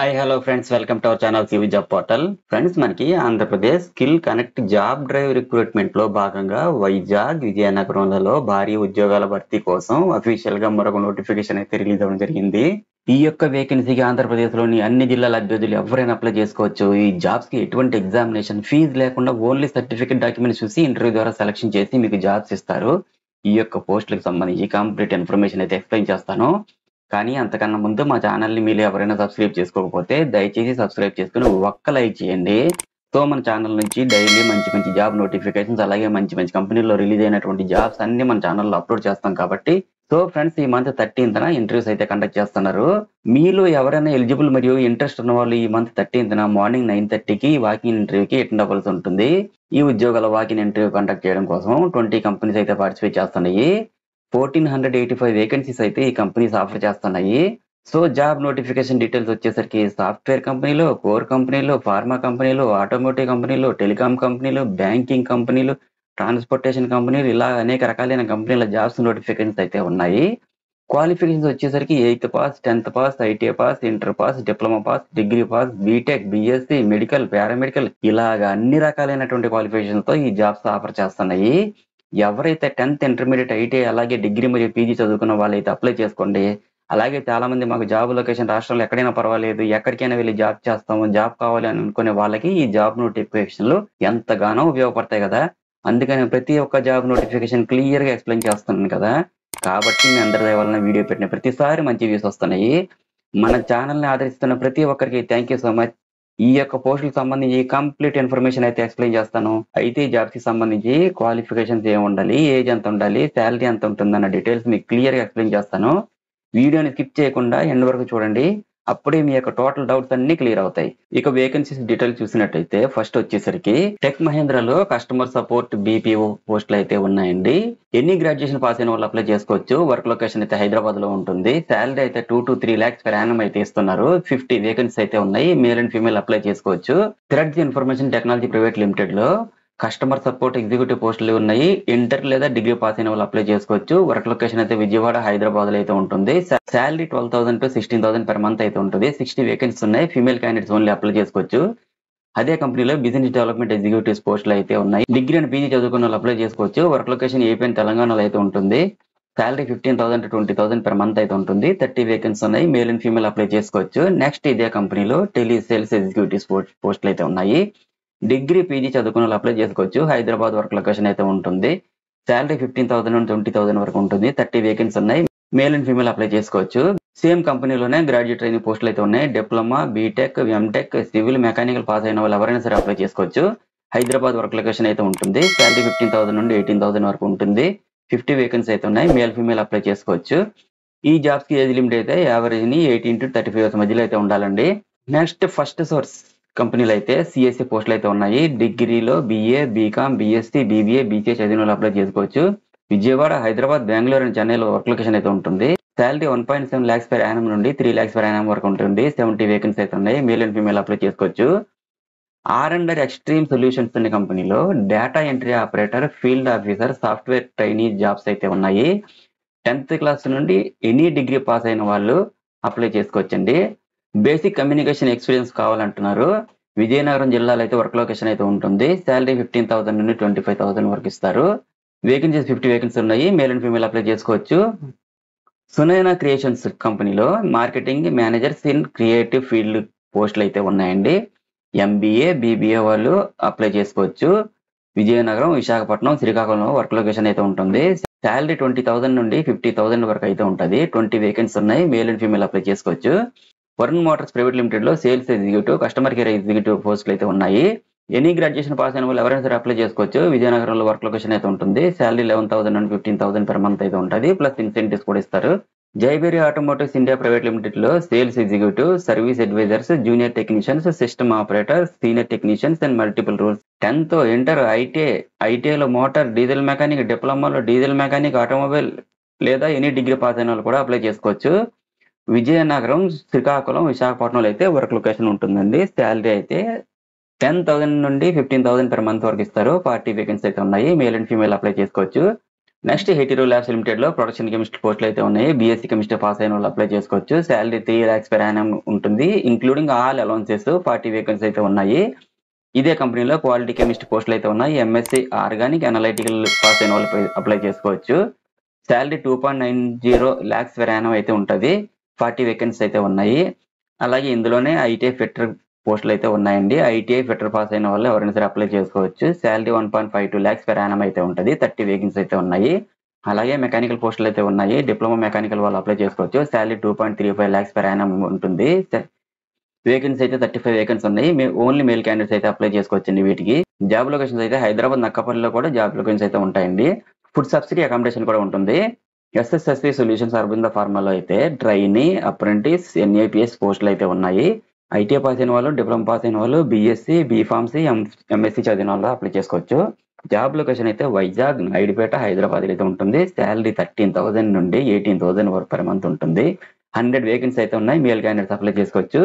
Hi hello friends, welcome to our channel CV job portal. Friends, మనకి Andhra Pradesh skill connect job drive recruitment లో భాగంగా వైజాగ్, విజయనగరంలలో భారీ ఉద్యోగాల భర్తీ కోసం అఫీషియల్ గా మరొక నోటిఫికేషన్ అయితే రిలీజ్ అవ్వడం జరిగింది. ఈ యొక్క వేకెన్సీకి ఆంధ్రప్రదేశ్ లోని అన్ని జిల్లాల అభ్యర్థులు ఎవరైనా అప్లై చేసుకోవచ్చు. ఈ జాబ్స్ కి ఎటువంటి ఎగ్జామినేషన్ ఫీజు లేకుండా ఓన్లీ సర్టిఫికేట్ డాక్యుమెంట్స్ చూసి ఇంటర్వ్యూ ద్వారా సెలక్షన్ చేసి మీకు జాబ్స్ ఇస్తారు. ఈ యొక్క పోస్టులకు సంబంధించి కంప్లీట్ ఇన్ఫర్మేషన్ అయితే ఎక్స్ప్లెయిన్ చేస్తాను. కానీ అంతకన్నా ముందు మా ఛానల్ని మీరు ఎవరైనా సబ్స్క్రైబ్ చేసుకోకపోతే దయచేసి సబ్స్క్రైబ్ చేసుకుని ఒక్క లైక్ చేయండి. సో మన ఛానల్ నుంచి డైలీ మంచి మంచి జాబ్ నోటిఫికేషన్స్, అలాగే మంచి మంచి కంపెనీల్లో రిలీజ్ అయినటువంటి జాబ్స్ అన్ని మన ఛానల్లో అప్లోడ్ చేస్తాం కాబట్టి. సో ఫ్రెండ్స్, ఈ మంత్ 13th ఇంటర్వ్యూస్ అయితే కండక్ట్ చేస్తున్నారు. మీలో ఎవరైనా ఎలిజిబుల్ మరియు ఇంట్రెస్ట్ ఉన్న వాళ్ళు ఈ మంత్ 13th మార్నింగ్ 9:30కి వాకింగ్ ఇంటర్వ్యూకి అటెండ్ అవ్వాల్సి ఉంటుంది. ఈ ఉద్యోగాల వాకింగ్ ఇంటర్వ్యూ కండక్ట్ చేయడం కోసం 20 కంపెనీస్ అయితే పార్టిసిపేట్ చేస్తున్నాయి. 1485 వేకెన్సీస్ అయితే ఈ కంపెనీస్ ఆఫర్ చేస్తున్నాయి. సో జాబ్ నోటిఫికేషన్ డీటెయిల్స్ వచ్చేసరికి సాఫ్ట్వేర్ కంపెనీలు, కోర్ కంపెనీలు, ఫార్మా కంపెనీలు, ఆటోమోటివ్ కంపెనీలు, టెలికాం కంపెనీలు, బ్యాంకింగ్ కంపెనీలు, ట్రాన్స్పోర్టేషన్ కంపెనీలు, ఇలా అనేక రకాలైన కంపెనీల జాబ్స్ నోటిఫికేషన్స్ అయితే ఉన్నాయి. క్వాలిఫికేషన్స్ వచ్చేసరికి 8th pass, 10th pass, ITI pass, inter pass, diploma pass, degree pass, BTech, BSc, medical, paramedical, ఇలాగా అన్ని రకాలైనటువంటి క్వాలిఫికేషన్స్ తో ఈ జాబ్స్ ఆఫర్ చేస్తున్నాయి. ఎవరైతే 10th, ఇంటర్మీడియట్, ఐటీఐ అలాగే డిగ్రీ మరియు పీజీ చదువుకున్న వాళ్ళైతే అప్లై చేసుకోండి. అలాగే చాలా మంది మాకు జాబ్ లొకేషన్ రాష్ట్రంలో ఎక్కడైనా పర్వాలేదు, ఎక్కడికైనా వెళ్ళి జాబ్ చేస్తాము, జాబ్ కావాలి అని అనుకునే వాళ్ళకి ఈ జాబ్ నోటిఫికేషన్లు ఎంతగానో ఉపయోగపడతాయి కదా. అందుకని ప్రతి ఒక్క జాబ్ నోటిఫికేషన్ క్లియర్ గా ఎక్స్ప్లెయిన్ చేస్తున్నాను కదా. కాబట్టి మీ అందరి దయ వలన వీడియో పెట్టిన ప్రతిసారి మంచి వ్యూస్ వస్తున్నాయి. మన ఛానల్ ని ఆదరిస్తున్న ప్రతి ఒక్కరికి థ్యాంక్ యూ సో మచ్. ఈ యొక్క పోస్టులకు సంబంధించి కంప్లీట్ ఇన్ఫర్మేషన్ అయితే ఎక్స్ప్లెయిన్ చేస్తాను. అయితే ఈ జాబ్స్ కి సంబంధించి క్వాలిఫికేషన్స్ ఏమి ఉండాలి, ఏజ్ ఎంత ఉండాలి, శాలరీ ఎంత ఉంటుంది అన్న డీటెయిల్స్ మీకు క్లియర్ గా ఎక్స్ప్లెయిన్ చేస్తాను. వీడియోని స్కిప్ చేయకుండా ఎండ్ వరకు చూడండి. అప్పుడే మీ యొక్క టోటల్ డౌట్స్ అన్ని క్లియర్ అవుతాయి. ఇక వేకెన్సీస్ డీటెయిల్స్ చూసినట్టయితే ఫస్ట్ వచ్చేసరికి టెక్ మహేంద్రలో కస్టమర్ సపోర్ట్ బీపీఓ పోస్టులు అయితే ఉన్నాయండి. ఎన్ని గ్రాడ్యుయేషన్ పాస్ అయిన వాళ్ళు అప్లై చేసుకోవచ్చు. వర్క్ లొకేషన్ అయితే హైదరాబాద్ లో ఉంటుంది. శాలరీ అయితే 2 to 3 lakhs per annum అయితే ఇస్తున్నారు. 50 వేకెన్సీస్ అయితే ఉన్నాయి. మేల్ అండ్ ఫీమేల్ అప్లై చేసుకోవచ్చు. Threads information technology private limited లో కస్టమర్ సపోర్ట్ ఎగ్జిక్యూటివ్ పోస్టులు ఉన్నాయి. ఇంటర్ లేదా డిగ్రీ పాస్ అయిన వాళ్ళు అప్లై చేసుకోవచ్చు. వర్క్ లొకేషన్ అయితే విజయవాడ, హైదరాబాద్ లో అయితే ఉంటుంది. శాలరీ 12,000 to 16,000 per month అయితే ఉంటుంది. 60 వేకెన్సీస్ ఉన్నాయి. ఫీమేల్ క్యాండిడేట్స్ ఓన్లీ అప్లై చేసుకోవచ్చు. అదే కంపెనీలో బిజినెస్ డెవలప్మెంట్ ఎగ్జిక్యూటివ్స్ పోస్టులు అయితే ఉన్నాయి. డిగ్రీ అండ్ పీజీ చదువుకున్న వాళ్ళు అప్లై చేసుకోవచ్చు. వర్క్ లొకేషన్ ఏపీ అండ్ తెలంగాణలో అయితే ఉంటుంది. శాలరీ 15,000 to 20,000 per month అయితే ఉంటుంది. 30 వేకెన్సీస్ ఉన్నాయి. మేల్ అండ్ ఫీమేల్ అప్లై చేసుకోవచ్చు. నెక్స్ట్ ఇదే కంపెనీలో టెలి సేల్స్ ఎగ్జిక్యూటివ్స్ పోస్టులు అయితే ఉన్నాయి. డిగ్రీ పీజీ చదువుకున్న వాళ్ళు అప్లై చేసుకోవచ్చు. హైదరాబాద్ వర్క్ లొకేషన్ అయితే ఉంటుంది. శాలరీ 15,000 నుండి 20,000 వరకు ఉంటుంది. 30 వేకెన్సీస్ ఉన్నాయి. మేల్ అండ్ ఫీమేల్ అప్లై చేసుకోవచ్చు. సేమ్ కంపెనీలోనే గ్రాడ్యుయేట్ ట్రైనింగ్ పోస్టులు అయితే ఉన్నాయి. Diploma, BTech, MTech, civil, mechanical pass అయిన వాళ్ళు ఎవరైనా సరే అప్లై చేసుకోవచ్చు. హైదరాబాద్ వర్క్ లొకేషన్ అయితే ఉంటుంది. శాలరీ 15,000 నుండి 18,000 వరకు ఉంటుంది. 50 వేకెన్సీ అయితే ఉన్నాయి. మేల్ ఫీమేల్ అప్లై చేసుకోవచ్చు. ఈ జాబ్స్ కి ఏజ్ లిమిట్ అయితే యావరేజ్ ని 18 to 35 years మధ్యలో అయితే ఉండాలండి. నెక్స్ట్ ఫస్ట్ సోర్స్ కంపెనీలు అయితే సిఎస్సి పోస్టులు అయితే ఉన్నాయి. డిగ్రీలో BA, BCom, BSc, BBA, BCA చదివిన వాళ్ళు అప్లై చేసుకోవచ్చు. విజయవాడ, హైదరాబాద్, బెంగళూరు అండ్ చెన్నైలో వర్క్ లొకేషన్ అయితే ఉంటుంది. శాలరీ 1.7 lakhs per annum నుండి 3 lakhs per annum వరకు ఉంటుంది. 70 వేకెన్సీ అయితే ఉన్నాయి. మేల్ అండ్ ఫీమేల్ అప్లై చేసుకోవచ్చు. ఆర్&ఆర్ ఎక్స్ట్రీమ్ సొల్యూషన్స్ అనే కంపెనీలో data entry operator, field officer, software trainee jobs అయితే ఉన్నాయి. 10th class నుండి ఎనీ డిగ్రీ పాస్ అయిన వాళ్ళు అప్లై చేసుకోవచ్చండి. బేసిక్ కమ్యూనికేషన్ ఎక్స్పీరియన్స్ కావాలంటున్నారు. విజయనగరం జిల్లాలో అయితే వర్క్ లొకేషన్ అయితే ఉంటుంది. శాలరీ 15,000 నుండి 25,000 వరకు ఇస్తారు. వేకెన్సీస్ 50 వేకెన్సీ ఉన్నాయి. మేల్ అండ్ ఫీమేల్ అప్లై చేసుకోవచ్చు. సునైనా క్రియేషన్స్ కంపెనీలో marketing managers in creative field పోస్టులు అయితే ఉన్నాయండి. ఎంబీఏ, బీబీఏ వాళ్ళు అప్లై చేసుకోవచ్చు. విజయనగరం, విశాఖపట్నం, శ్రీకాకుళంలో వర్క్ లొకేషన్ అయితే ఉంటుంది. శాలరీ 20,000 నుండి 50,000 వరకు అయితే ఉంటుంది. 20 వేకెన్సీ ఉన్నాయి. మేల్ అండ్ ఫీమేల్ అప్లై చేసుకోవచ్చు. వరుణ్ మోటార్స్ ప్రైవేట్ లిమిటెడ్ లో sales executive, customer care executive పోస్టులు అయితే ఉన్నాయి. ఎనీ గ్రాడ్యుయేషన్ పాస్ అయిన వాళ్ళు ఎవరైనా సరే అప్లై చేసుకోవచ్చు. విజయనగరంలో వర్క్ లొకేషన్ అయితే ఉంటుంది. శాలరీ 11,000 నుండి 15,000 per month అయితే ఉంటుంది. ప్లస్ ఇన్సెంటివ్స్ కూడా ఇస్తారు. జైబేరి ఆటోమోటివ్స్ ఇండియా ప్రైవేట్ లిమిటెడ్ లో sales executive, service advisors, junior technicians, system operator, senior technicians and multiple roles. 10th, inter, ఐటీఐలో మోటార్, డీజిల్ మెకానిక్, డిప్లొమాలో డీజిల్ మెకానిక్, ఆటోమొబైల్ లేదా ఎనీ డిగ్రీ పాస్ అయిన వాళ్ళు కూడా అప్లై చేసుకోవచ్చు. విజయనగరం, శ్రీకాకుళం, విశాఖపట్నంలో అయితే వర్క్ లొకేషన్ ఉంటుందండి. శాలరీ అయితే 10,000 నుండి 15,000 per month వరకు ఇస్తారు. 40 వేకెన్సీ అయితే ఉన్నాయి. మేల్ అండ్ ఫీమేల్ అప్లై చేసుకోవచ్చు. నెక్స్ట్ హెటీరో ల్యాబ్స్ లిమిటెడ్ లో ప్రొడక్షన్ కెమిస్ట్రీ పోస్టులు అయితే ఉన్నాయి. బీఎస్సీ కెమిస్ట్రీ పాస్ అయిన వాళ్ళు అప్లై చేసుకోవచ్చు. శాలరీ 3 lakhs per annum ఉంటుంది, ఇంక్లూడింగ్ ఆల్ అలౌన్సెస్. 40 వేకెన్సీ అయితే ఉన్నాయి. ఇదే కంపెనీలో క్వాలిటీ కెమిస్ట్రీ పోస్టులు అయితే ఉన్నాయి. ఎంఎస్సీ ఆర్గానిక్ అనలైటికల్ పాస్ అయిన వాళ్ళు అప్లై చేసుకోవచ్చు. శాలరీ 2.90 lakhs per annum అయితే ఉంటుంది. 40 వేకెన్సీ అయితే ఉన్నాయి. అలాగే ఇందులోనే ఐటీఐ ఫిట్టర్ పోస్టులు అయితే ఉన్నాయండి. ఐటీఐ ఫిట్టర్ పాస్ అయిన వాళ్ళు ఎవరైనా సరే అప్లై చేసుకోవచ్చు. శాలరీ 1.52 lakhs per annum అయితే ఉంటుంది. 30 వేకెన్సీ అయితే ఉన్నాయి. అలాగే మెకానికల్ పోస్టులు అయితే ఉన్నాయి. డిప్లొమా మెకానికల్ వాళ్ళు అప్లై చేసుకోవచ్చు. శాలరీ 2.35 lakhs per annum ఉంటుంది. వేకెన్సీ అయితే 35 వేకెన్సీ ఉన్నాయి. ఓన్లీ మేల్ క్యాండిడేట్స్ అయితే అప్లై చేసుకోవచ్చండి వీటికి. జాబ్ లొకేషన్స్ అయితే హైదరాబాద్ నక్కపల్లిలో కూడా జాబ్ లొకేషన్స్ అయితే ఉంటాయండి. ఫుడ్ సబ్సిడీ అకామిడేషన్ కూడా ఉంటుంది. ఎస్ఎస్ఎస్వి సొల్యూషన్స్ అరవింద ఫార్మాలో అయితే ట్రైనీ, అప్రెంటిస్, ఎన్ఏపిఎస్ పోస్టులు అయితే ఉన్నాయి. ఐటీఐ పాస్ అయిన వాళ్ళు, డిప్లొమా పాస్ అయిన వాళ్ళు, బీఎస్సీ, బీఫార్మసీ, ఎంఎస్సీ చదివిన వాళ్ళు అప్లై చేసుకోవచ్చు. జాబ్ లొకేషన్ అయితే వైజాగ్, నాయుడుపేట, హైదరాబాద్ అయితే ఉంటుంది. శాలరీ 13,000 నుండి 18,000 వరకు పర్ మంత్ ఉంటుంది. 100 వేకెన్సీ అయితే ఉన్నాయి. మేల్ క్యాండిడేట్స్ అప్లై చేసుకోవచ్చు.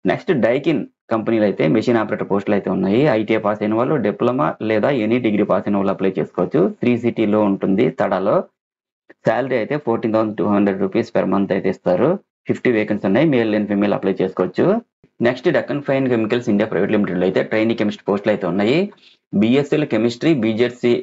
నెక్స్ట్ డైకిన్ కంపెనీలో అయితే మెషిన్ ఆపరేటర్ పోస్టులు అయితే ఉన్నాయి. ఐటీఐ పాస్ అయిన వాళ్ళు, డిప్లొమా లేదా ఎనీ డిగ్రీ పాస్ అయిన వాళ్ళు అప్లై చేసుకోవచ్చు. 3 సిటీలో ఉంటుంది, తడాలో. శాలరీ అయితే 14,200 రూపీస్ per month అయితే ఇస్తారు. 50 వేకెన్సీ ఉన్నాయి. మేల్ అండ్ ఫీమేల్ అప్లై చేసుకోవచ్చు. Next Deccan fine chemicals India private limited లో అయితే ట్రైనీ కెమిస్ట్రీ పోస్టులు అయితే ఉన్నాయి. బీఎస్సీలో కెమిస్ట్రీ, బీజెడ్సీ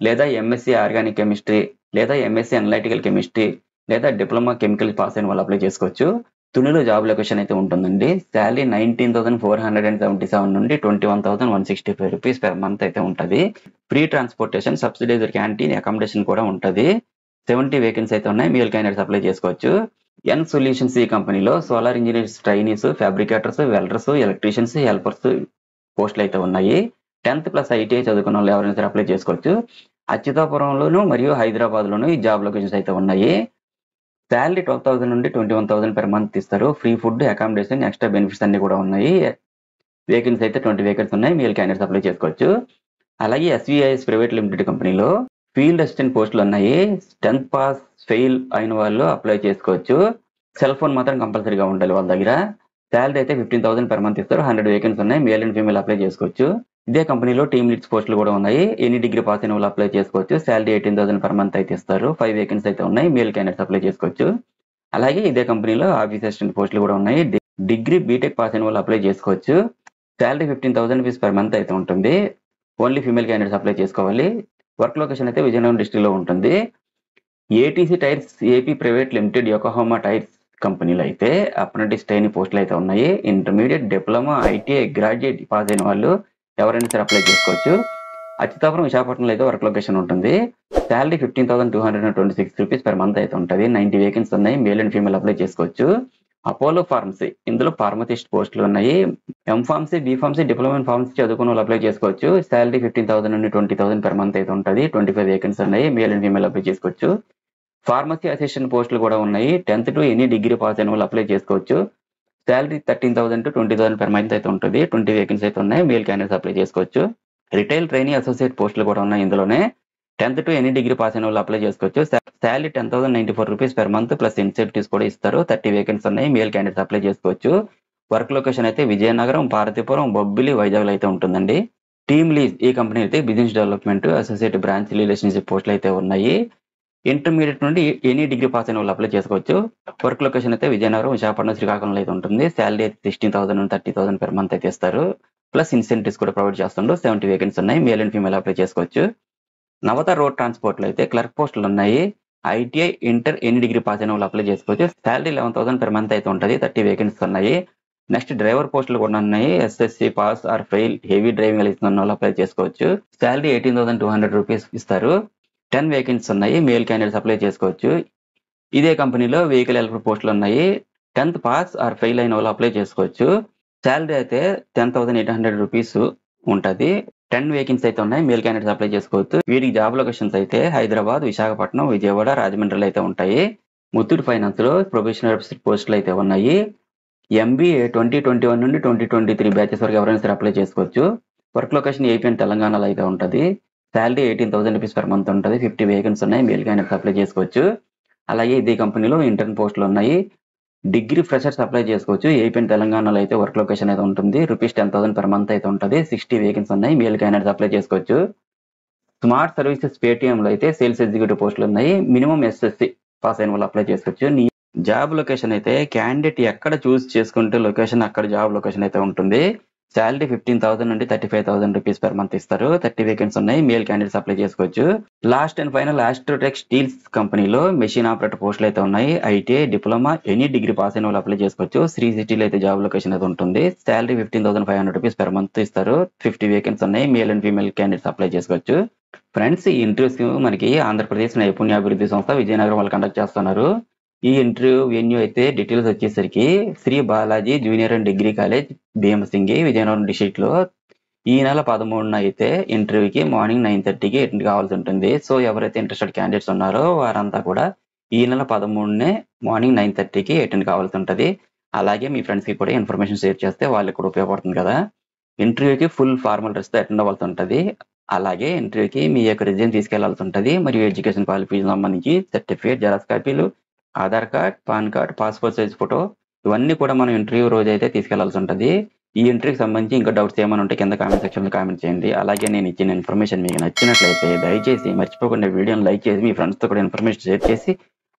లేదా ఎంఎస్సీ ఆర్గానిక్ కెమిస్ట్రీ లేదా ఎంఎస్సీ అనలైటికల్ కెమిస్ట్రీ లేదా డిప్లొమా కెమికల్ పాస్ అయిన వాళ్ళు అప్లై చేసుకోవచ్చు. తునిలో జాబ్ లొకేషన్ అయితే ఉంటుందండి. శాలరీ 19,477 నుండి 21,165 రూపీస్ per month అయితే ఉంటుంది. ఫ్రీ ట్రాన్స్పోర్టేషన్, సబ్సిడైజర్ క్యాంటీన్, అకామిడేషన్ కూడా ఉంటుంది. 70 వేకెన్సీ అయితే ఉన్నాయి. మేల్ క్యాండిడేట్స్ అప్లై చేసుకోవచ్చు. ఎన్ సొల్యూషన్స్ ఈ కంపెనీలో solar engineers, trainees, fabricators, welders, electricians, helpers పోస్టులు అయితే ఉన్నాయి. 10th ప్లస్ ఐటీఐ చదువుకున్న వాళ్ళు ఎవరైనా సరే అప్లై చేసుకోవచ్చు. అచ్యుతాపురంలోను మరియు హైదరాబాద్ లోను ఈ జాబ్ లొకేషన్స్ అయితే ఉన్నాయి. శాలరీ 12,000 నుండి 21,000 per month ఇస్తారు. Free food, accommodation, extra benefits అన్ని కూడా ఉన్నాయి. వేకెన్సీ అయితే 20 వేకెన్సీ ఉన్నాయి. మేల్ క్యాండిడేట్స్ అప్లై చేసుకోవచ్చు. అలాగే ఎస్విఐఎస్ ప్రైవేట్ లిమిటెడ్ కంపెనీలో ఫీల్డ్ అసిస్టెంట్ పోస్టులు ఉన్నాయి. 10th పాస్ ఫెయిల్ అయిన వాళ్ళు అప్లై చేసుకోవచ్చు. సెల్ ఫోన్ మాత్రం కంపల్సరీగా ఉండాలి వాళ్ళ దగ్గర. శాలరీ అయితే 15,000 per month ఇస్తారు. 100 వేకెన్సీ ఉన్నాయి. మేల్ అండ్ ఫీమేల్ అప్లై చేసుకోవచ్చు. ఇదే కంపెనీలో టీమ్ లీడ్స్ పోస్టులు కూడా ఉన్నాయి. ఎనీ డిగ్రీ పాస్ అయిన వాళ్ళు అప్లై చేసుకోవచ్చు. శాలరీ 18,000 per month అయితే ఇస్తారు. 5 వేకెన్సీ అయితే ఉన్నాయి. మేల్ క్యాండిడేట్స్ అప్లై చేసుకోవచ్చు. అలాగే ఇదే కంపెనీలో ఆఫీస్ అసిస్టెంట్ పోస్టులు కూడా ఉన్నాయి. డిగ్రీ, బీటెక్ పాస్ అయిన వాళ్ళు అప్లై చేసుకోవచ్చు. శాలరీ 15,000 rupees per month అయితే ఉంటుంది. ఓన్లీ ఫీమేల్ క్యాండిడేట్స్ అప్లై చేసుకోవాలి. వర్క్ లొకేషన్ అయితే విజయనగరం డిస్ట్రిక్ట్ లో ఉంటుంది. ATC tyres AP private limited, Yokohama tyres కంపెనీలో అయితే అప్రెంటిస్ ట్రైనింగ్ పోస్టులు అయితే ఉన్నాయి. Intermediate, diploma, ITI, graduate pass అయిన వాళ్ళు ఎవరైనా సరే అప్లై చేసుకోవచ్చు. అచ్యుతాపురం, విశాఖపట్నంలో అయితే వర్క్ లొకేషన్ ఉంటుంది. శాలరీ 15,226 రూపీస్ per month అయితే ఉంటుంది. 90 వేకెన్సీ ఉన్నాయి. మేల్ అండ్ ఫీమేల్ అప్లై చేసుకోవచ్చు. అపోలో ఫార్మసీ, ఇందులో ఫార్మసిస్ట్ పోస్టులు ఉన్నాయి. M Pharmacy, B Pharmacy, diploma in pharmacy చదువుకున్న వాళ్ళు అప్లై చేసుకోవచ్చు. శాలరీ 15,000 నుండి 20,000 per month అయితే ఉంటుంది. 25 వేకెన్సీ ఉన్నాయి. మేల్ అండ్ ఫీమేల్ అప్లై చేసుకోవచ్చు. ఫార్మసీ అసిస్టెంట్ పోస్టులు కూడా ఉన్నాయి. 10th to any degree pass అయిన వాళ్ళు అప్లై చేసుకోవచ్చు. శాలరీ 13,000 to 20,000 per month అయితే ఉంటుంది. 20 వేకెన్సీ అయితే ఉన్నాయి. మేల్ క్యాండిడేట్స్ అప్లై చేసుకోవచ్చు. రిటైల్ ట్రైనీ అసోసియేట్ పోస్టులు కూడా ఉన్నాయి ఇందులోనే. 10th to any degree pass అయిన వాళ్ళు అప్లై చేసుకోవచ్చు. Salary 10,094 rupees per month plus incentives కూడా ఇస్తారు. 30 వేకెన్సీ ఉన్నాయి. మేల్ క్యాండిడేట్స్ అప్లై చేసుకోవచ్చు. వర్క్ లొకేషన్ అయితే విజయనగరం, పార్వతీపురం, బొబ్బిలి, వైజాగ్ అయితే ఉంటుందండి. టీమ్ లీజ్ ఈ కంపెనీ అయితే business development associate branch relationship పోస్టులు అయితే ఉన్నాయి. ఇంటర్మీడియట్ నుండి ఎనీ డిగ్రీ పాస్ అయిన వాళ్ళు అప్లై చేసుకోవచ్చు. వర్క్ లొకేషన్ అయితే విజయనగరం, విశాఖపట్నం, శ్రీకాకుళంలో అయితే ఉంటుంది. శాలరీ అయితే 16,000 నుండి 30,000 per month అయితే ఇస్తారు. ప్లస్ ఇన్సెంటివ్స్ కూడా ప్రొవైడ్ చేస్తుండ్రు. 70 వేకెన్సీ ఉన్నాయి. మేల్ అండ్ ఫీమేల్ అప్లై చేసుకోవచ్చు. నవత రోడ్ ట్రాన్స్పోర్ట్ లో అయితే క్లర్క్ పోస్టులు ఉన్నాయి. ITI, inter, any degree pass అయిన వాళ్ళు అప్లై చేసుకోవచ్చు. శాలరీ 11,000 per month అయితే ఉంటుంది. 30 వేకెన్సీ ఉన్నాయి. నెక్స్ట్ డ్రైవర్ పోస్టులు కూడా ఉన్నాయి. SSC pass or fail, heavy driving licence ఉన్న వాళ్ళు అప్లై చేసుకోవచ్చు. శాలరీ 18,200 రూపీస్ ఇస్తారు. 10 వేకెన్సీ ఉన్నాయి. మేల్ క్యాండిడేట్స్ అప్లై చేసుకోవచ్చు. ఇదే కంపెనీలో వెహికల్ హెల్పర్ పోస్టులు ఉన్నాయి. 10th పాస్ ఆర్ ఫెయిల్ అయిన వాళ్ళు అప్లై చేసుకోవచ్చు. శాలరీ అయితే 10,800 రూపీస్ ఉంటుంది. 10 వేకెన్సీ అయితే ఉన్నాయి. మేల్ క్యాండిడేట్స్ అప్లై చేసుకోవచ్చు. వీటికి జాబ్ లొకేషన్స్ అయితే హైదరాబాద్, విశాఖపట్నం, విజయవాడ, రాజమండ్రిలో అయితే ఉంటాయి. ముత్తూట్ ఫైనాన్స్ లో ప్రొఫెషనల్ పోస్టులు అయితే ఉన్నాయి. ఎంబీఏ 2021 నుండి 2023 బ్యాచెస్ వరకు ఎవరైనా సరే అప్లై చేసుకోవచ్చు. వర్క్ లొకేషన్ ఏపీ అండ్ తెలంగాణలో అయితే ఉంటుంది. శాలరీ 18,000 రూపీస్ per month ఉంటుంది. 50 వేకెన్సీ ఉన్నాయి. మేల్ క్యాండిడేట్స్ అప్లై చేసుకోవచ్చు. అలాగే ఇదే కంపెనీలో ఇంటర్న్ పోస్టులు ఉన్నాయి. డిగ్రీ ఫ్రెషర్స్ అప్లై చేసుకోవచ్చు. ఏపీ అండ్ తెలంగాణలో అయితే వర్క్ లొకేషన్ అయితే ఉంటుంది. రూపీస్ 10,000 per month అయితే ఉంటుంది. 60 వేకెన్సీ ఉన్నాయి. మేల్ క్యాండిడేట్స్ అప్లై చేసుకోవచ్చు. స్మార్ట్ సర్వీసెస్ పేటీఎంలో అయితే సేల్స్ ఎగ్జిక్యూటివ్ పోస్టులు ఉన్నాయి. మినిమం ఎస్ఎస్సి పాస్ అయిన వాళ్ళు అప్లై చేసుకోవచ్చు. జాబ్ లొకేషన్ అయితే క్యాండిడేట్ ఎక్కడ చూస్ చేసుకుంటే లొకేషన్ అక్కడ జాబ్ లొకేషన్ అయితే ఉంటుంది. శాలరీ 15,000 నుండి 35,000 రూపీస్ పర్ మంత్ ఇస్తారు. 30 వేకెన్సీ ఉన్నాయి. మేల్ క్యాండిడేట్స్ అప్లై చేసుకోవచ్చు. లాస్ట్ అండ్ ఫైనల్ ఆస్ట్రోటెక్ స్టీల్స్ కంపెనీలో మెషిన్ ఆపరేటర్ పోస్టులు అయితే ఉన్నాయి. ITI, diploma, any degree pass అయిన వాళ్ళు అప్లై చేసుకోవచ్చు. శ్రీ సిటీలో అయితే జాబ్ లొకేషన్ అయితే ఉంటుంది. శాలరీ 15,500 రూపీస్ పర్ మంత్ ఇస్తారు. 50 వేకెన్సీ ఉన్నాయి. Male and female candidates apply చేసుకోవచ్చు. ఫ్రెండ్స్, ఈ ఇంటర్వ్యూస్ మనకి ఆంధ్రప్రదేశ్ నైపుణ్యాభివృద్ధి సంస్థ విజయనగరం వాళ్ళు కండక్ట్ చేస్తున్నారు. ఈ ఇంటర్వ్యూ వెన్యూ అయితే డీటెయిల్స్ వచ్చేసరికి Shri Balaji junior and degree college, Bheemasingi, Vizianagaram district లో ఈ నెల 13న అయితే ఇంటర్వ్యూకి మార్నింగ్ 9:30కి అటెండ్ కావాల్సి ఉంటుంది. సో ఎవరైతే ఇంట్రెస్టెడ్ క్యాండిడేట్స్ ఉన్నారో వారంతా కూడా ఈ నెల 13నే మార్నింగ్ 9:30కి అటెండ్ కావాల్సి ఉంటుంది. అలాగే మీ ఫ్రెండ్స్ కి కూడా ఇన్ఫర్మేషన్ షేర్ చేస్తే వాళ్ళకి కూడా ఉపయోగపడుతుంది కదా. ఇంటర్వ్యూకి ఫుల్ ఫార్మల్ డ్రెస్ తో అటెండ్ అవ్వాల్సి ఉంటుంది. అలాగే ఇంటర్వ్యూకి మీ యొక్క రిజ్యూమ్ తీసుకెళ్లాల్సి ఉంటుంది. మరియు ఎడ్యుకేషన్ క్వాలిఫికేషన్ సంబంధించి సర్టిఫికేట్, జెరాక్స్ కాపీలు, Aadhaar card, pan card, passport size photo ఇవన్నీ కూడా మనం ఇంటర్వ్యూ రోజు అయితే తీసుకెళ్లాల్సి ఉంటుంది. ఈ ఇంటర్వ్యూకి సంబంధించి ఇంకా డౌట్స్ ఏమైనా ఉంటే కింద కామెంట్ సెక్షన్ లో కామెంట్ చేయండి. అలాగే నేను ఇచ్చిన ఇన్ఫర్మేషన్ మీకు నచ్చినట్లయితే దయచేసి మర్చిపోకుండా వీడియోని లైక్ చేసి మీ ఫ్రెండ్స్ తో కూడా ఇన్ఫర్మేషన్ షేర్ చేసి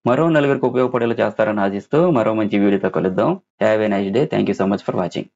మరో నలుగురికి ఉపయోగపడేలా చేస్తారని ఆశిస్తూ మరో మంచి వీడియోతో కలుద్దాం. Have a nice day. Thank you so much for watching.